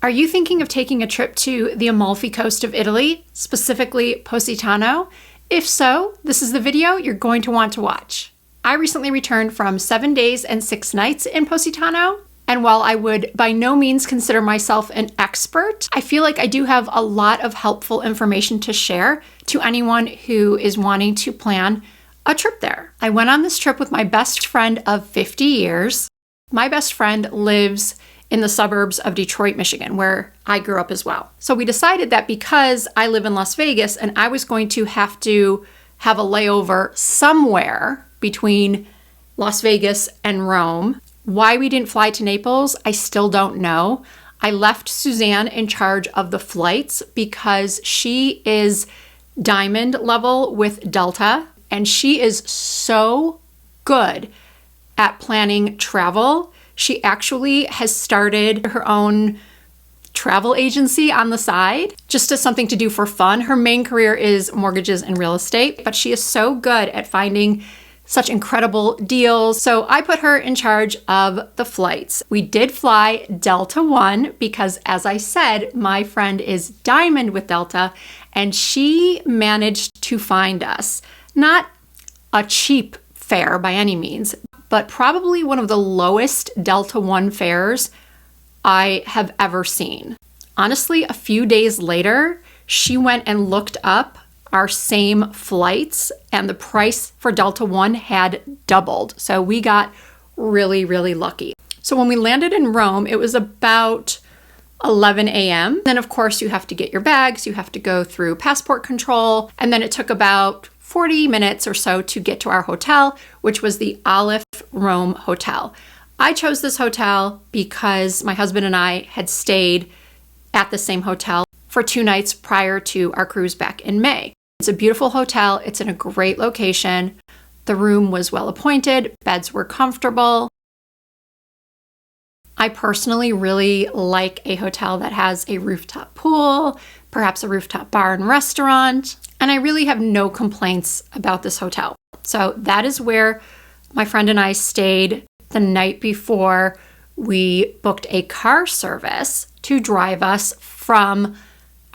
Are you thinking of taking a trip to the Amalfi Coast of Italy, specifically Positano? If so, this is the video you're going to want to watch. I recently returned from 7 days and 6 nights in Positano, and while I would by no means consider myself an expert, I feel like I do have a lot of helpful information to share to anyone who is wanting to plan a trip there. I went on this trip with my best friend of 50 years. My best friend lives in the suburbs of Detroit, Michigan, where I grew up as well. So we decided that because I live in Las Vegas and I was going to have a layover somewhere between Las Vegas and Rome, why we didn't fly to Naples, I still don't know. I left Suzanne in charge of the flights because she is diamond level with Delta, and she is so good at planning travel. She actually has started her own travel agency on the side, just as something to do for fun. Her main career is mortgages and real estate, but she is so good at finding such incredible deals. So I put her in charge of the flights. We did fly Delta One because, as I said, my friend is diamond with Delta, and she managed to find us not a cheap fare by any means, but probably one of the lowest Delta One fares I have ever seen. Honestly, a few days later, she went and looked up our same flights, and the price for Delta One had doubled. So we got really, really lucky. So when we landed in Rome, it was about 11 a.m. Then, of course, you have to get your bags, you have to go through passport control, and then it took about 40 minutes or so to get to our hotel, which was the Aleph Rome Hotel. I chose this hotel because my husband and I had stayed at the same hotel for 2 nights prior to our cruise back in May. It's a beautiful hotel. It's in a great location. The room was well appointed. Beds were comfortable. I personally really like a hotel that has a rooftop pool, perhaps a rooftop bar and restaurant, and I really have no complaints about this hotel. So that is where my friend and I stayed the night before we booked a car service to drive us from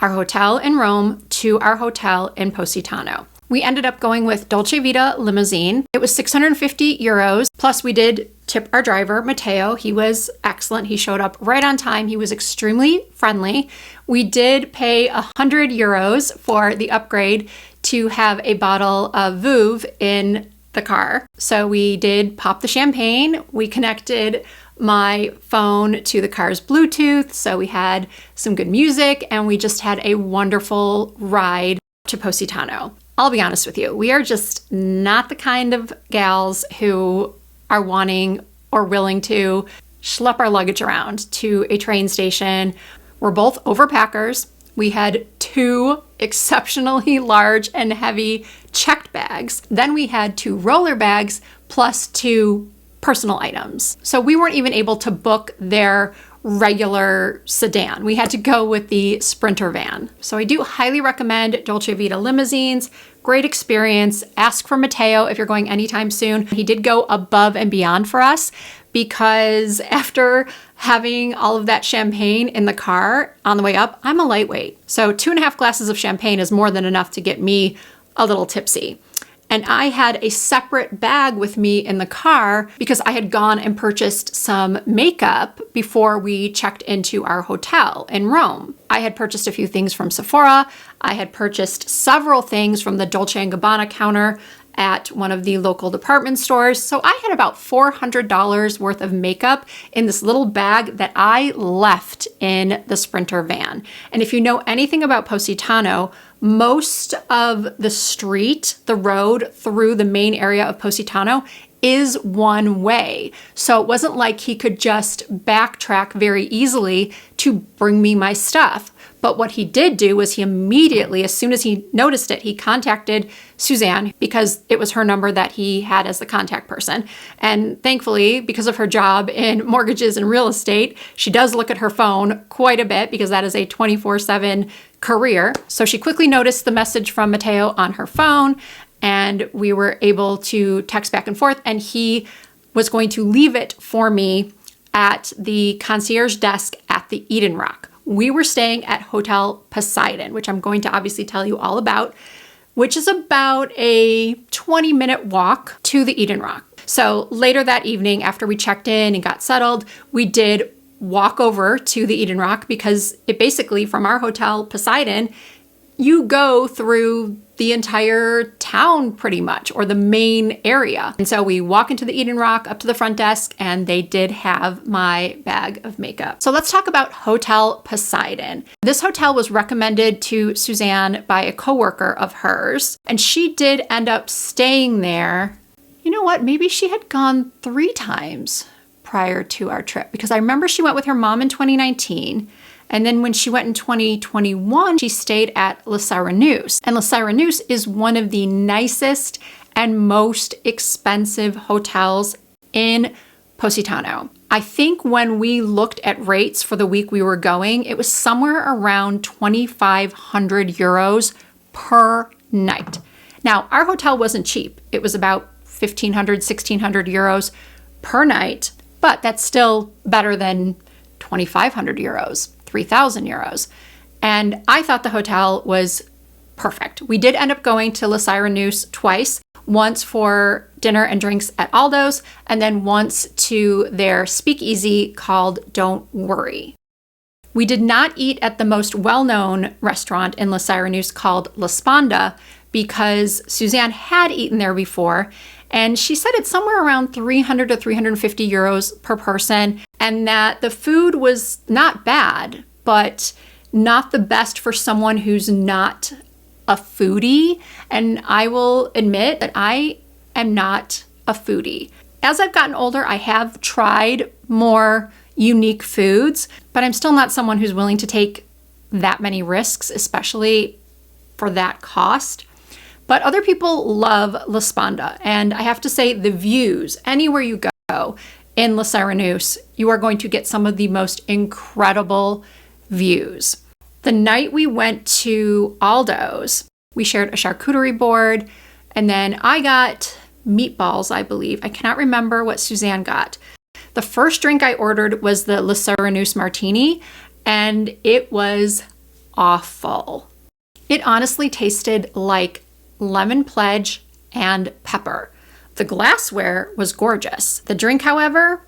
our hotel in Rome to our hotel in Positano. We ended up going with Dolce Vita limousine. It was 650 euros. Plus we did tip our driver, Matteo. He was excellent. He showed up right on time. He was extremely friendly. We did pay 100 euros for the upgrade to have a bottle of Vouv in the car. So we did pop the champagne. We connected my phone to the car's Bluetooth. So we had some good music and we just had a wonderful ride to Positano. I'll be honest with you, we are just not the kind of gals who are wanting or willing to schlep our luggage around to a train station. We're both overpackers. We had 2 exceptionally large and heavy checked bags. Then we had 2 roller bags plus 2 personal items. So we weren't even able to book their regular sedan. We had to go with the Sprinter van. So I do highly recommend Dolce Vita limousines. Great experience. Ask for Matteo if you're going anytime soon. He did go above and beyond for us because after having all of that champagne in the car on the way up, I'm a lightweight. So 2.5 glasses of champagne is more than enough to get me a little tipsy. And I had a separate bag with me in the car because I had gone and purchased some makeup before we checked into our hotel in Rome. I had purchased a few things from Sephora. I had purchased several things from the Dolce & Gabbana counter at one of the local department stores. So I had about $400 worth of makeup in this little bag that I left in the Sprinter van. And if you know anything about Positano, most of the street, the road through the main area of Positano is one way. So it wasn't like he could just backtrack very easily to bring me my stuff. But what he did do was he immediately, as soon as he noticed it, he contacted Suzanne because it was her number that he had as the contact person. And thankfully, because of her job in mortgages and real estate, she does look at her phone quite a bit because that is a 24/7 career. So she quickly noticed the message from Matteo on her phone, and we were able to text back and forth, and he was going to leave it for me at the concierge desk at the Eden Rock, we were staying at Hotel Poseidon, which I'm going to obviously tell you all about, which is about a 20-minute walk to the Eden Rock. So later that evening, after we checked in and got settled, we did walk over to the Eden Rock because it basically, from our hotel, Poseidon, you go through the entire town pretty much, or the main area. And so we walk into the Eden Rock up to the front desk, and they did have my bag of makeup. So let's talk about Hotel Poseidon. This hotel was recommended to Suzanne by a coworker of hers, and she did end up staying there. You know what? Maybe she had gone 3 times prior to our trip, because I remember she went with her mom in 2019. And then when she went in 2021, she stayed at La Serenus. And La Serenus is one of the nicest and most expensive hotels in Positano. I think when we looked at rates for the week we were going, it was somewhere around 2,500 euros per night. Now, our hotel wasn't cheap. It was about 1,500, 1,600 euros per night, but that's still better than 2,500 euros. 3,000 euros. And I thought the hotel was perfect. We did end up going to La Serenus twice, once for dinner and drinks at Aldo's, and then once to their speakeasy called Don't Worry. We did not eat at the most well-known restaurant in La Serenus called La Sponda because Suzanne had eaten there before, and she said it's somewhere around 300 to 350 euros per person, and that the food was not bad, but not the best for someone who's not a foodie. And I will admit that I am not a foodie. As I've gotten older, I have tried more unique foods, but I'm still not someone who's willing to take that many risks, especially for that cost. But other people love La Sponda, and I have to say the views, anywhere you go in La Serenus, you are going to get some of the most incredible views. The night we went to Aldo's, we shared a charcuterie board, and then I got meatballs, I believe. I cannot remember what Suzanne got. The first drink I ordered was the La Serenus Martini, and it was awful. It honestly tasted like lemon pledge and pepper. The glassware was gorgeous. The drink, however,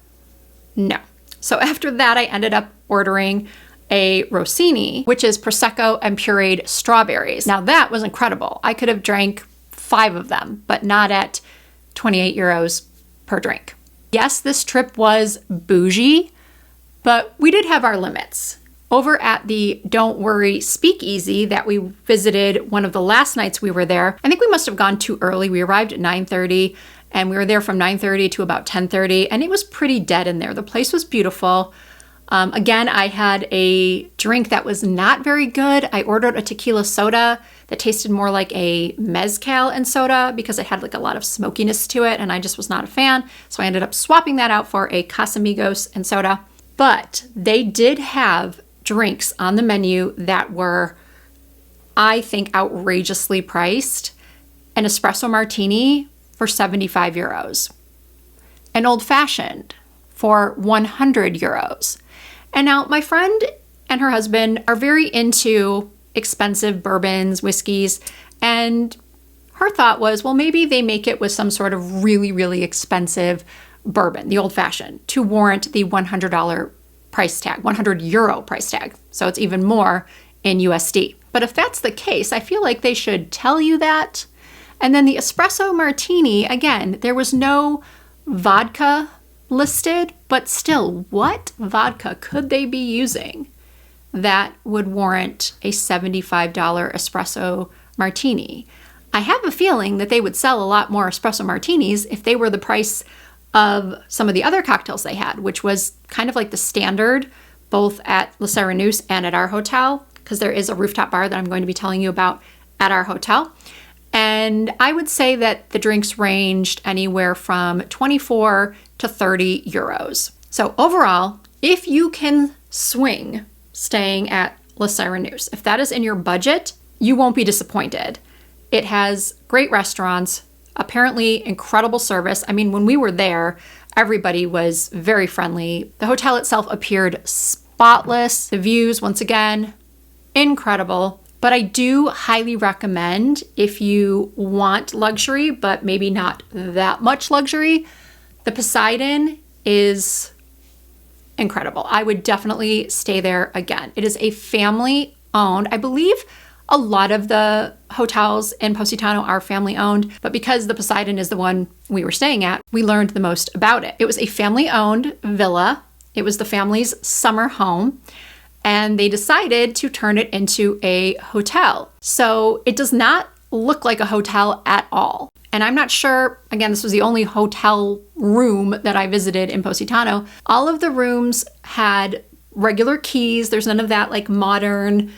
no. So after that, I ended up ordering a Rossini, which is Prosecco and pureed strawberries. Now that was incredible. I could have drank 5 of them, but not at 28 euros per drink. Yes, this trip was bougie, but we did have our limits. Over at the Don't Worry speakeasy that we visited one of the last nights we were there, I think we must have gone too early. We arrived at 9:30 and we were there from 9:30 to about 10:30, and it was pretty dead in there. The place was beautiful. Again, I had a drink that was not very good. I ordered a tequila soda that tasted more like a mezcal and soda because it had like a lot of smokiness to it, and I just was not a fan. So I ended up swapping that out for a Casamigos and soda. But they did have drinks on the menu that were, I think, outrageously priced. An espresso martini for 75 euros. An old fashioned for 100 euros. And now my friend and her husband are very into expensive bourbons, whiskeys, and her thought was, well, maybe they make it with some sort of really, really expensive bourbon, the old fashioned, to warrant the $100 price tag, 100 euro price tag. So it's even more in USD. But if that's the case, I feel like they should tell you that. And then the espresso martini, again, there was no vodka listed, but still, what vodka could they be using that would warrant a $75 espresso martini? I have a feeling that they would sell a lot more espresso martinis if they were the price of some of the other cocktails they had, which was kind of like the standard both at La Serenus and at our hotel, because there is a rooftop bar that I'm going to be telling you about at our hotel. And I would say that the drinks ranged anywhere from 24 to 30 euros. So overall, if you can swing staying at La Serenus, if that is in your budget, you won't be disappointed. It has great restaurants, apparently incredible service. I mean, when we were there, everybody was very friendly. The hotel itself appeared spotless. The views, once again, incredible. But I do highly recommend, if you want luxury, but maybe not that much luxury, the Poseidon is incredible. I would definitely stay there again. It is a family owned. I believe a lot of the hotels in Positano are family owned, but because the Poseidon is the one we were staying at, we learned the most about it. It was a family owned villa. It was the family's summer home, and they decided to turn it into a hotel. So it does not look like a hotel at all. And I'm not sure, again, this was the only hotel room that I visited in Positano. All of the rooms had regular keys. There's none of that like modern,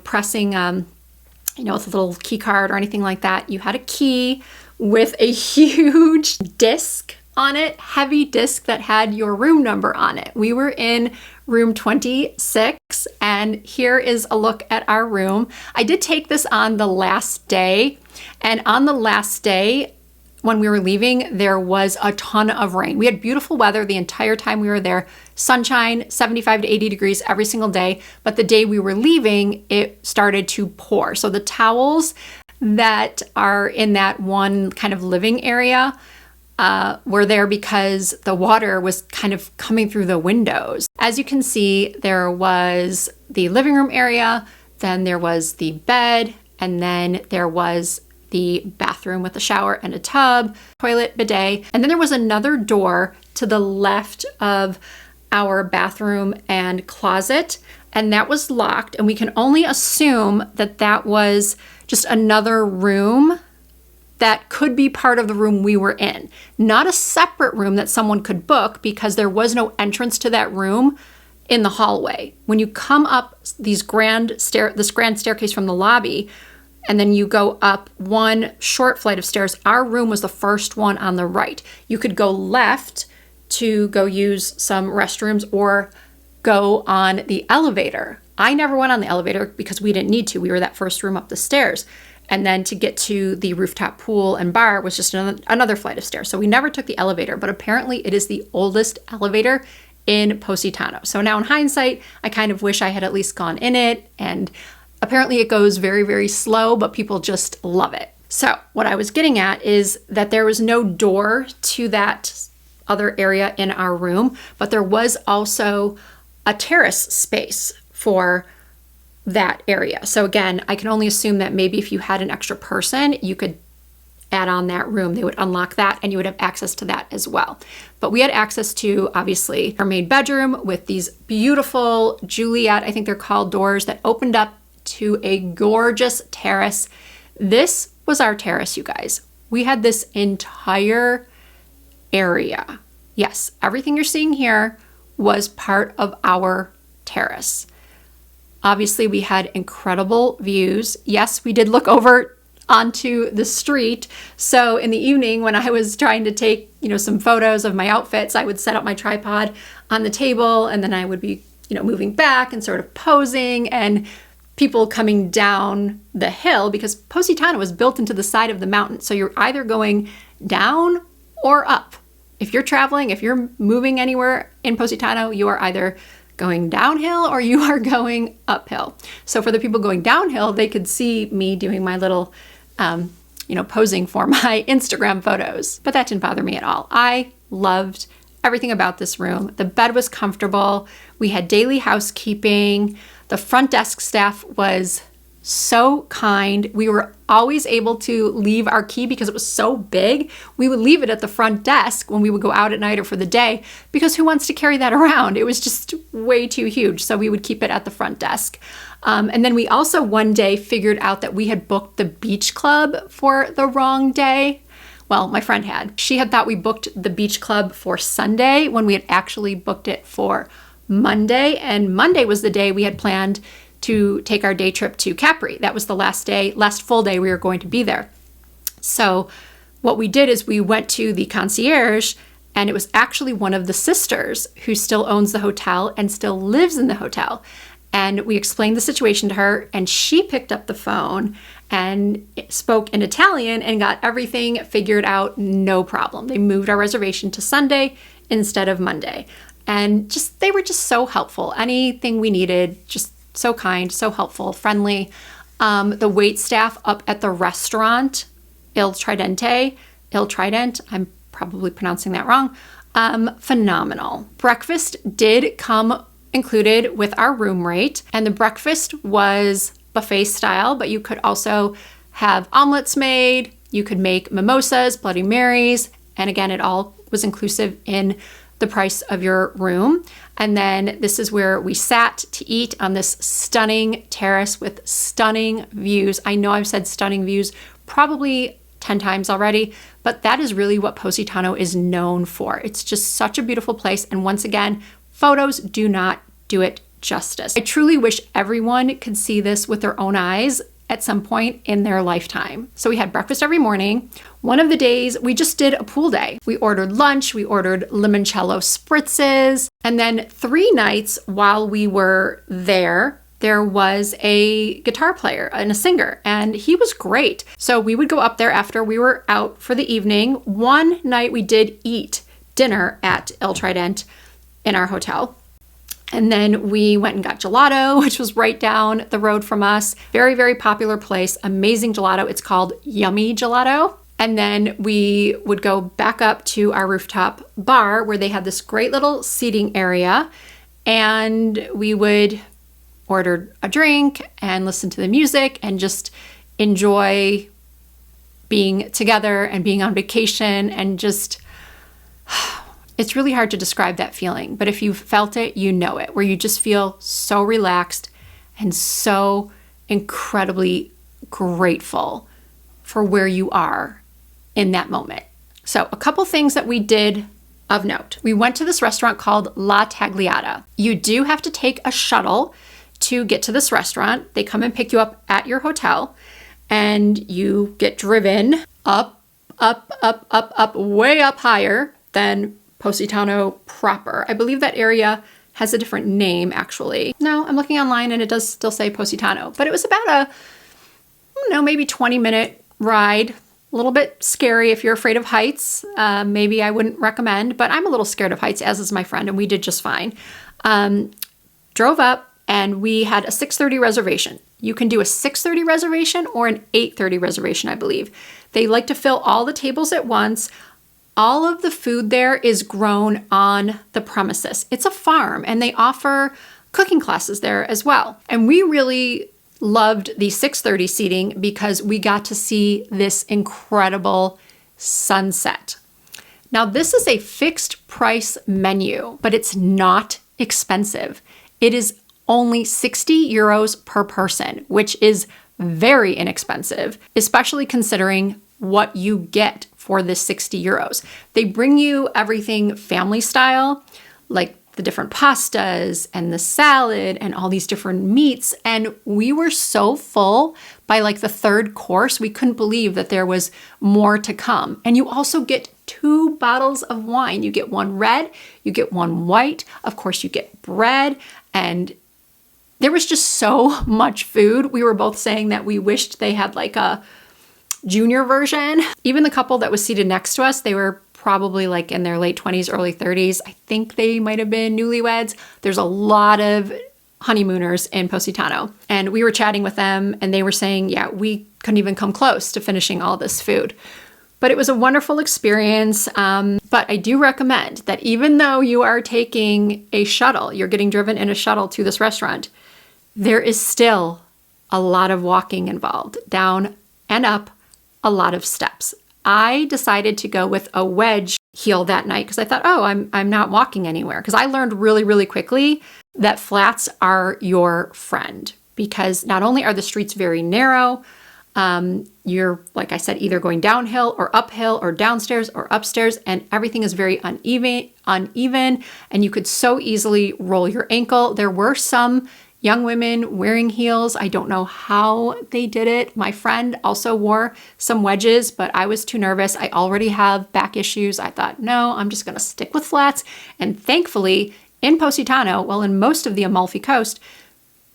pressing, with a little key card or anything like that. You had a key with a huge disc on it, heavy disc that had your room number on it. We were in room 26, and here is a look at our room. I did take this on the last day, and on the last day, when we were leaving, there was a ton of rain. We had beautiful weather the entire time we were there, sunshine, 75 to 80 degrees every single day, but the day we were leaving, it started to pour. So the towels that are in that one kind of living area were there because the water was kind of coming through the windows. As you can see, there was the living room area, then there was the bed, and then there was the bathroom with a shower and a tub, toilet, bidet, and then there was another door to the left of our bathroom and closet, and that was locked, and we can only assume that that was just another room that could be part of the room we were in. Not a separate room that someone could book, because there was no entrance to that room in the hallway. When you come up this grand staircase from the lobby, and then you go up one short flight of stairs, our room was the first one on the right. You could go left to go use some restrooms or go on the elevator. I never went on the elevator because we didn't need to. We were that first room up the stairs. And then to get to the rooftop pool and bar was just another flight of stairs. So we never took the elevator, but apparently it is the oldest elevator in Positano. So now in hindsight, I kind of wish I had at least gone in it, and apparently it goes very, very slow, but people just love it. So what I was getting at is that there was no door to that other area in our room, but there was also a terrace space for that area. So again, I can only assume that maybe if you had an extra person, you could add on that room. They would unlock that and you would have access to that as well. But we had access to, obviously, our main bedroom with these beautiful Juliet, I think they're called, doors that opened up to a gorgeous terrace. This was our terrace, you guys. We had this entire area. Yes, everything you're seeing here was part of our terrace. Obviously, we had incredible views. Yes, we did look over onto the street. So in the evening, when I was trying to take, some photos of my outfits, I would set up my tripod on the table, and then I would be, moving back and sort of posing, and people coming down the hill, because Positano was built into the side of the mountain. So you're either going down or up. If you're traveling, if you're moving anywhere in Positano, you are either going downhill or you are going uphill. So for the people going downhill, they could see me doing my little, posing for my Instagram photos. But that didn't bother me at all. I loved everything about this room. The bed was comfortable. We had daily housekeeping. The front desk staff was so kind. We were always able to leave our key because it was so big. We would leave it at the front desk when we would go out at night or for the day, because who wants to carry that around? It was just way too huge. So we would keep it at the front desk. And then we also one day figured out that we had booked the beach club for the wrong day. Well, my friend had. She had thought we booked the beach club for Sunday when we had actually booked it for Monday. And Monday was the day we had planned to take our day trip to Capri. That was the last full day we were going to be there. So what we did is we went to the concierge, and it was actually one of the sisters who still owns the hotel and still lives in the hotel. And we explained the situation to her, and she picked up the phone and spoke in Italian and got everything figured out, no problem. They moved our reservation to Sunday instead of Monday. And they were just so helpful. Anything we needed, just so kind, so helpful, friendly. The wait staff up at the restaurant, Il Trident, I'm probably pronouncing that wrong, phenomenal. Breakfast did come included with our room rate, and the breakfast was buffet style, but you could also have omelets made, you could make mimosas, Bloody Marys, and again, it all was inclusive in the price of your room. And then this is where we sat to eat on this stunning terrace with stunning views. I know I've said stunning views probably 10 times already, but that is really what Positano is known for. It's just such a beautiful place. And once again, photos do not do it justice. I truly wish everyone could see this with their own eyes at some point in their lifetime. So we had breakfast every morning. One of the days we just did a pool day. We ordered lunch, we ordered limoncello spritzes, and then 3 nights while we were there was a guitar player and a singer, and he was great. So we would go up there after we were out for the evening. One night we did eat dinner at Il Trident in our hotel. And then we went and got gelato, which was right down the road from us. Very, very popular place, amazing gelato. It's called Yummy Gelato. And then we would go back up to our rooftop bar where they had this great little seating area. And we would order a drink and listen to the music and just enjoy being together and being on vacation and just... It's really hard to describe that feeling, but if you've felt it, you know it, where you just feel so relaxed and so incredibly grateful for where you are in that moment. So a couple things that we did of note. We went to this restaurant called La Tagliata. You do have to take a shuttle to get to this restaurant. They come and pick you up at your hotel, and you get driven up, way up higher than Positano proper. I believe that area has a different name, actually. No, I'm looking online and it does still say Positano, but it was about a, maybe 20-minute ride. A little bit scary if you're afraid of heights. Maybe I wouldn't recommend, but I'm a little scared of heights, as is my friend, and we did just fine. Drove up and we had a 6:30 reservation. You can do a 6:30 reservation or an 8:30 reservation, I believe. They like to fill all the tables at once. All of the food there is grown on the premises. It's a farm, and they offer cooking classes there as well. And we really loved the 6:30 seating because we got to see this incredible sunset. Now, this is a fixed price menu, but it's not expensive. It is only 60 euros per person, which is very inexpensive, especially considering what you get for this 60 euros. They bring you everything family style, like the different pastas and the salad and all these different meats. And we were so full by like the 3rd course, we couldn't believe that there was more to come. And you also get 2 bottles of wine. You get one red, you get one white. Of course, you get bread, and there was just so much food. We were both saying that we wished they had like a junior version. Even the couple that was seated next to us, they were probably like in their late 20s, early 30s. I think they might have been newlyweds. There's a lot of honeymooners in Positano. And we were chatting with them and they were saying, yeah, we couldn't even come close to finishing all this food. But it was a wonderful experience. But I do recommend that even though you are taking a shuttle, you're getting driven in a shuttle to this restaurant, there is still a lot of walking involved, down and up, a lot of steps. I decided to go with a wedge heel that night because I thought, oh, I'm not walking anywhere. Because I learned really, really quickly that flats are your friend because not only are the streets very narrow, you're, like I said, either going downhill or uphill or downstairs or upstairs, and everything is very uneven, and you could so easily roll your ankle. There were some young women wearing heels. I don't know how they did it. My friend also wore some wedges, but I was too nervous. I already have back issues. I thought, no, I'm just going to stick with flats. And thankfully, in Positano, well, in most of the Amalfi Coast,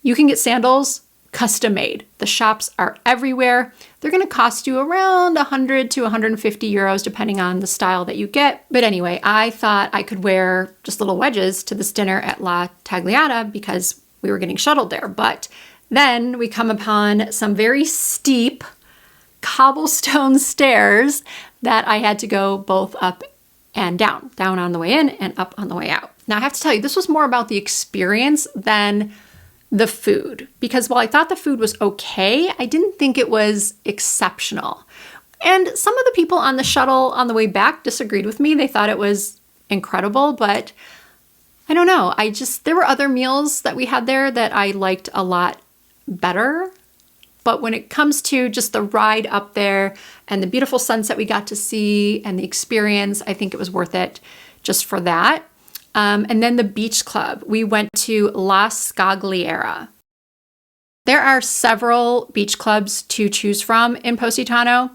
you can get sandals custom made. The shops are everywhere. They're going to cost you around 100 to 150 euros, depending on the style that you get. But anyway, I thought I could wear just little wedges to this dinner at La Tagliata because we were getting shuttled there. But then we come upon some very steep cobblestone stairs that I had to go both up and down on the way in and up on the way out. Now I have to tell you, this was more about the experience than the food, because while I thought the food was okay, I didn't think it was exceptional. And some of the people on the shuttle on the way back disagreed with me. They thought it was incredible, but I don't know. There were other meals that we had there that I liked a lot better. But when it comes to just the ride up there and the beautiful sunset we got to see and the experience, I think it was worth it just for that. And then the beach club. We went to La Scagliera. There are several beach clubs to choose from in Positano.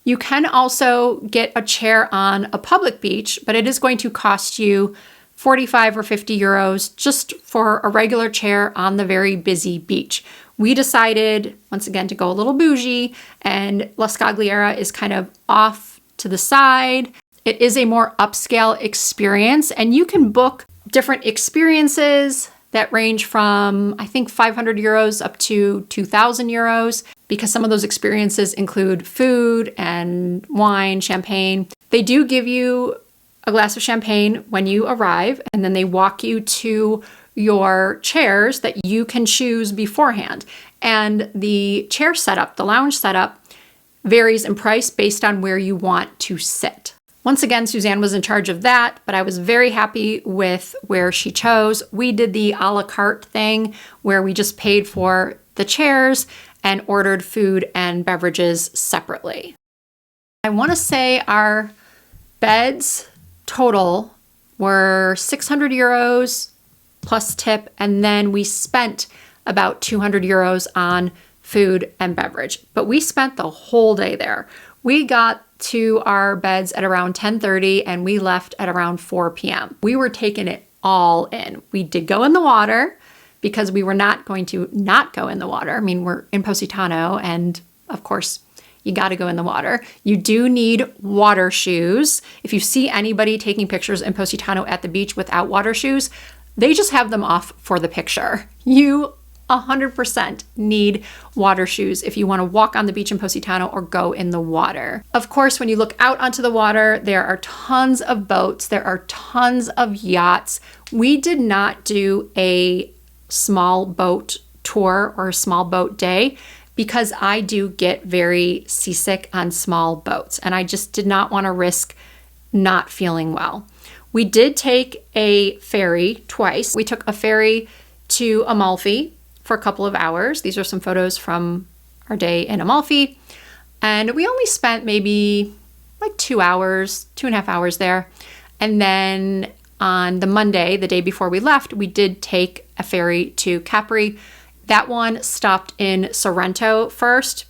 You can also get a chair on a public beach, but it is going to cost you 45 or 50 euros just for a regular chair on the very busy beach. We decided, once again, to go a little bougie, and La Scagliera is kind of off to the side. It is a more upscale experience, and you can book different experiences that range from, I think, 500 euros up to 2,000 euros, because some of those experiences include food and wine, champagne. They do give you a glass of champagne when you arrive, and then they walk you to your chairs that you can choose beforehand. And the chair setup, the lounge setup, varies in price based on where you want to sit. Once again, Suzanne was in charge of that, but I was very happy with where she chose. We did the a la carte thing where we just paid for the chairs and ordered food and beverages separately. I want to say our beds total were 600 euros plus tip, and then we spent about 200 euros on food and beverage. But we spent the whole day there. We got to our beds at around 10:30 and we left at around 4 p.m. We were taking it all in. We did go in the water because we were not going to not go in the water. I mean, we're in Positano, and of course, you got to go in the water. You do need water shoes. If you see anybody taking pictures in Positano at the beach without water shoes, they just have them off for the picture. You 100% need water shoes if you want to walk on the beach in Positano or go in the water. Of course, when you look out onto the water, there are tons of boats. There are tons of yachts. We did not do a small boat tour or a small boat day because I do get very seasick on small boats, and I just did not want to risk not feeling well. We did take a ferry twice. We took a ferry to Amalfi for a couple of hours. These are some photos from our day in Amalfi. And we only spent maybe like 2 hours, 2.5 hours there. And then on the Monday, the day before we left, we did take a ferry to Capri. That one stopped in Sorrento first.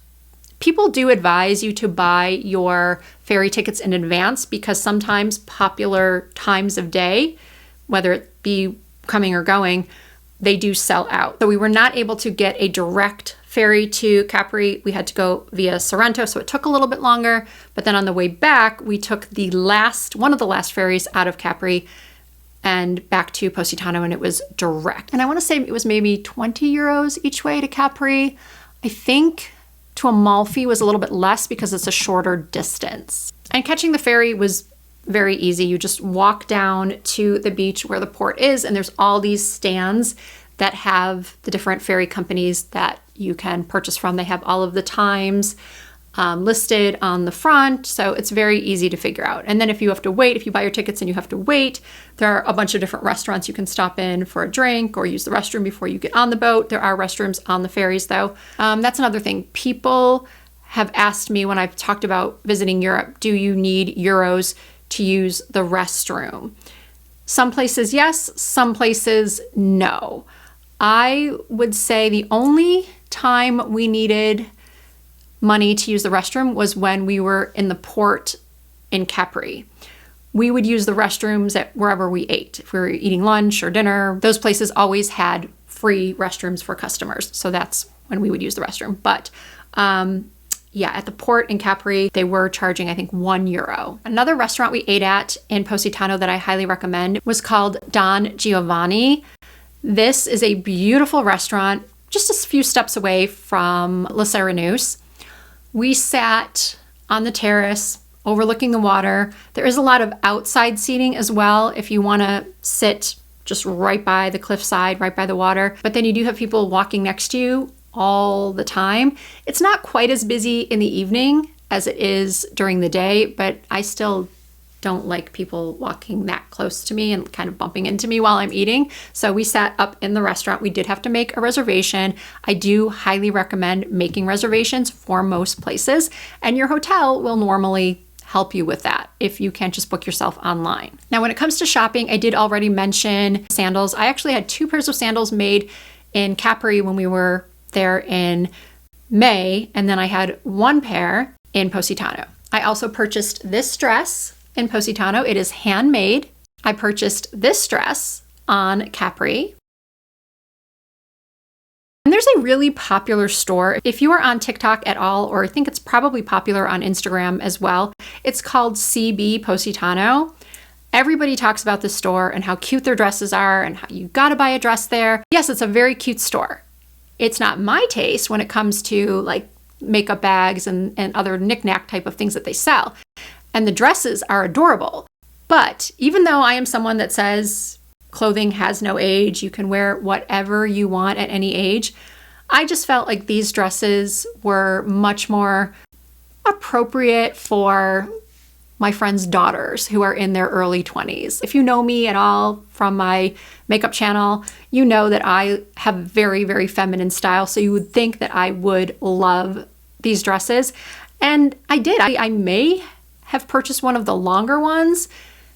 People do advise you to buy your ferry tickets in advance because sometimes popular times of day, whether it be coming or going, they do sell out. So we were not able to get a direct ferry to Capri. We had to go via Sorrento, so it took a little bit longer. But then on the way back, we took one of the last ferries out of Capri and back to Positano, and it was direct. And I want to say it was maybe 20 euros each way to Capri. I think to Amalfi was a little bit less because it's a shorter distance. And catching the ferry was very easy. You just walk down to the beach where the port is, and there's all these stands that have the different ferry companies that you can purchase from. They have all of the times listed on the front, so it's very easy to figure out. And then if you have to wait, if you buy your tickets and you have to wait, there are a bunch of different restaurants you can stop in for a drink or use the restroom before you get on the boat. There are restrooms on the ferries though. That's another thing. People have asked me when I've talked about visiting Europe, do you need euros to use the restroom? Some places yes, some places no. I would say the only time we needed money to use the restroom was when we were in the port in Capri. We would use the restrooms at wherever we ate. If we were eating lunch or dinner, those places always had free restrooms for customers. So that's when we would use the restroom. But yeah, at the port in Capri, they were charging, I think, €1. Another restaurant we ate at in Positano that I highly recommend was called Don Giovanni. This is a beautiful restaurant, just a few steps away from La Serenus. We sat on the terrace overlooking the water. There is a lot of outside seating as well if you want to sit just right by the cliffside, right by the water. But then you do have people walking next to you all the time. It's not quite as busy in the evening as it is during the day, but I still don't like people walking that close to me and kind of bumping into me while I'm eating. So we sat up in the restaurant. We did have to make a reservation. I do highly recommend making reservations for most places, and your hotel will normally help you with that if you can't just book yourself online. Now, when it comes to shopping, I did already mention sandals. I actually had 2 pairs of sandals made in Capri when we were there in May, and then I had 1 pair in Positano. I also purchased this dress in Positano. It is handmade. I purchased this dress on Capri. And there's a really popular store. If you are on TikTok at all, or I think it's probably popular on Instagram as well, it's called CB Positano. Everybody talks about this store and how cute their dresses are and how you gotta buy a dress there. Yes, it's a very cute store. It's not my taste when it comes to like makeup bags and other knick-knack type of things that they sell. And the dresses are adorable. But even though I am someone that says clothing has no age, you can wear whatever you want at any age, I just felt like these dresses were much more appropriate for my friends' daughters who are in their early 20s. If you know me at all from my makeup channel, you know that I have very, very feminine style. So you would think that I would love these dresses. And I did. I may have purchased one of the longer ones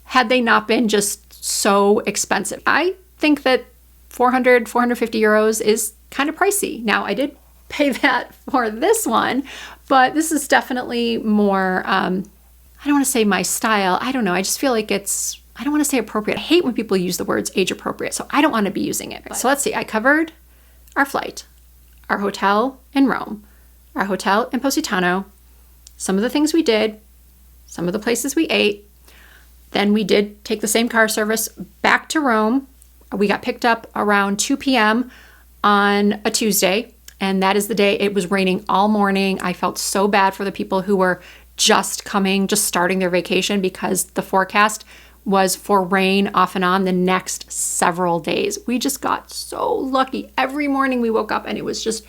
had they not been just so expensive. I think that 450 euros is kind of pricey. Now, I did pay that for this one, but this is definitely more, I don't want to say my style. I don't know. I just feel like I don't want to say appropriate. I hate when people use the words age appropriate, so I don't want to be using it. So let's see. I covered our flight, our hotel in Rome, our hotel in Positano, some of the things we did, some of the places we ate. Then we did take the same car service back to Rome. We got picked up around 2 p.m. on a Tuesday, and that is the day it was raining all morning. I felt so bad for the people who were just starting their vacation, because the forecast was for rain off and on the next several days. We just got so lucky. Every morning we woke up and it was just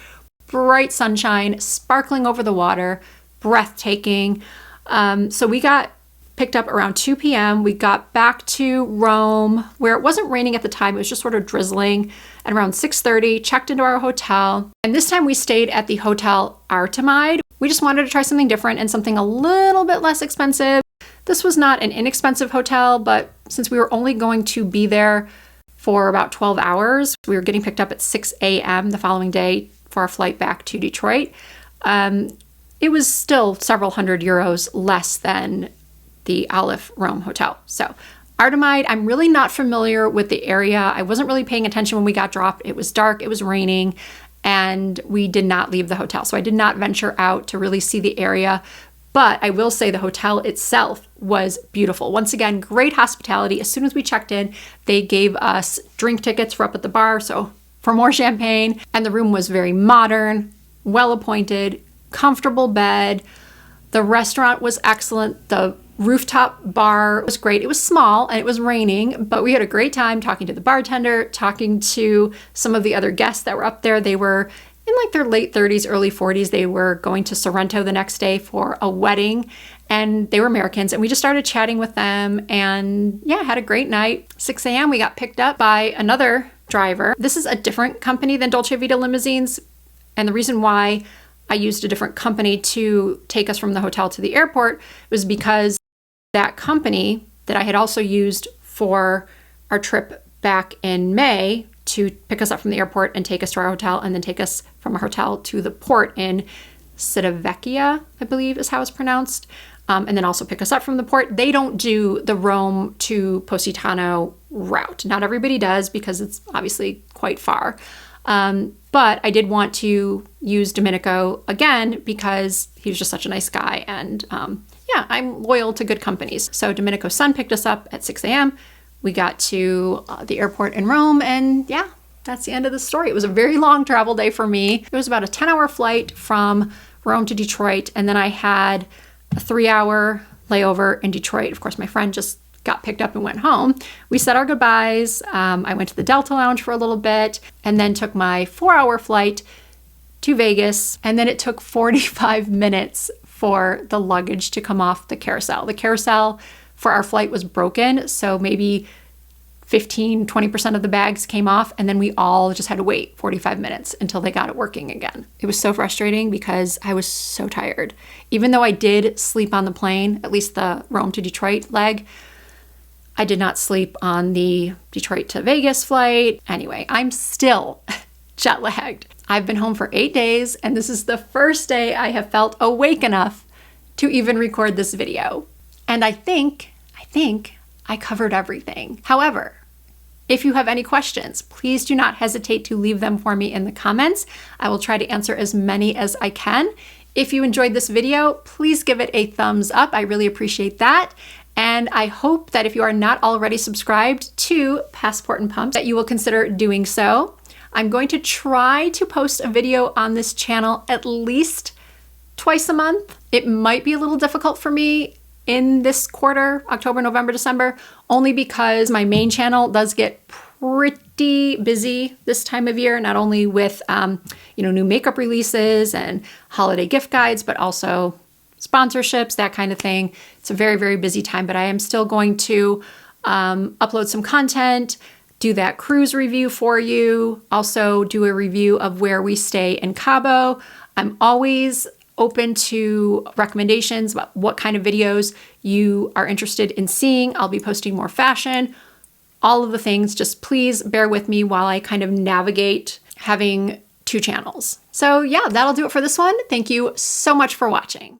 bright sunshine, sparkling over the water, breathtaking. So we got picked up around 2 p.m. We got back to Rome where it wasn't raining at the time. It was just sort of drizzling. At around 6:30, checked into our hotel. And this time we stayed at the Hotel Artemide. We just wanted to try something different and something a little bit less expensive. This was not an inexpensive hotel, but since we were only going to be there for about 12 hours, we were getting picked up at 6 a.m. the following day for our flight back to Detroit. It was still several hundred euros less than the Aleph Rome hotel. So Artemide, I'm really not familiar with the area. I wasn't really paying attention when we got dropped. It was dark, it was raining, and we did not leave the hotel. So I did not venture out to really see the area. But I will say the hotel itself was beautiful. Once again, great hospitality. As soon as we checked in, they gave us drink tickets for up at the bar, so for more champagne. And the room was very modern, well appointed, comfortable bed. The restaurant was excellent. The rooftop bar was great. It was small and it was raining, but we had a great time talking to the bartender, talking to some of the other guests that were up there. They were in like their late 30s, early 40s. They were going to Sorrento the next day for a wedding, and they were Americans. And we just started chatting with them and yeah, had a great night. 6 a.m. we got picked up by another driver. This is a different company than Dolce Vita limousines. And the reason why I used a different company to take us from the hotel to the airport was because that company that I had also used for our trip back in May to pick us up from the airport and take us to our hotel, and then take us from our hotel to the port in Civitavecchia, I believe is how it's pronounced, and then also pick us up from the port. They don't do the Rome to Positano route. Not everybody does because it's obviously quite far. But I did want to use Domenico again because he was just such a nice guy. And yeah, I'm loyal to good companies. So Domenico's son picked us up at 6 a.m. We got to the airport in Rome, and yeah, that's the end of the story. It was a very long travel day for me. It was about a 10-hour flight from Rome to Detroit, and then I had a 3-hour layover in Detroit. Of course, my friend just got picked up and went home. We said our goodbyes. I went to the Delta Lounge for a little bit, and then took my 4-hour flight to Vegas, and then it took 45 minutes for the luggage to come off the carousel. The carousel for our flight was broken, so maybe 15-20% of the bags came off, and then we all just had to wait 45 minutes until they got it working again. It was so frustrating because I was so tired. Even though I did sleep on the plane, at least the Rome to Detroit leg, I did not sleep on the Detroit to Vegas flight. Anyway, I'm still jet lagged. I've been home for 8 days, and this is the first day I have felt awake enough to even record this video. And I think I covered everything. However, if you have any questions, please do not hesitate to leave them for me in the comments. I will try to answer as many as I can. If you enjoyed this video, please give it a thumbs up. I really appreciate that. And I hope that if you are not already subscribed to Passport and Pumps, that you will consider doing so. I'm going to try to post a video on this channel at least twice a month. It might be a little difficult for me in this quarter, October, November, December, only because my main channel does get pretty busy this time of year, not only with new makeup releases and holiday gift guides, but also sponsorships, that kind of thing. It's a very, very busy time, but I am still going to upload some content, do that cruise review for you, also do a review of where we stay in Cabo. I'm always open to recommendations about what kind of videos you are interested in seeing. I'll be posting more fashion, all of the things. Just please bear with me while I kind of navigate having 2 channels. So yeah, that'll do it for this one. Thank you so much for watching.